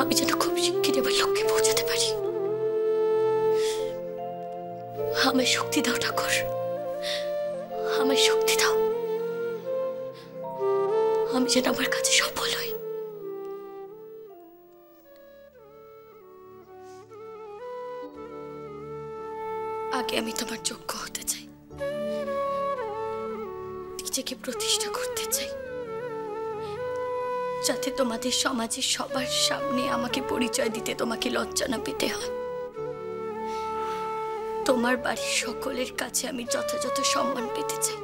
আমি যেন খুব শিগগিরই আমার লক্ষ্যে পৌঁছাতে পারি। আমায় শক্তি দাও ঠাকুর, আমায় শক্তি দাও, আমি যেন আমার কাছে সফল হই। আগে আমি তোমার যোগ্য হতে চাই, নিজেকে প্রতিষ্ঠা করতে চাই, যাতে তোমাদের সমাজের সবার সামনে আমাকে পরিচয় দিতে তোমাকে লজ্জা না পেতে হয়। তোমার বাড়ির সকলের কাছে আমি যথাযথ সম্মান পেতে চাই।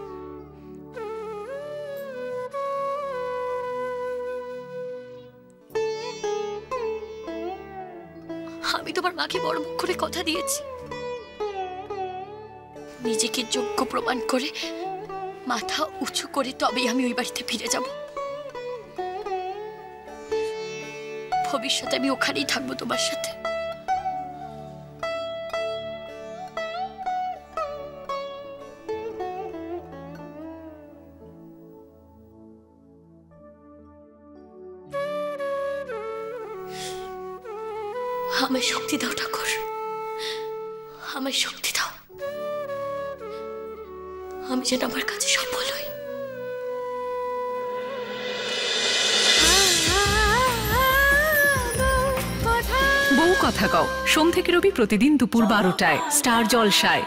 আমি তোমার মাকে বড় মুখ করে কথা দিয়েছি, নিজেকে যোগ্য প্রমাণ করে মাথা উঁচু করে তবেই আমি ওই বাড়িতে ফিরে যাব। ভবিষ্যতে আমি ওখানেই থাকবো তোমার সাথে। আমায় শক্তি দাও ঠাকুর, আমায় শক্তি দাও, আমি যেন আমার কাছে সফল হই। বউ কথা কও, সোম থেকে রবি প্রতিদিন দুপুর 12টায় স্টার জলসায়।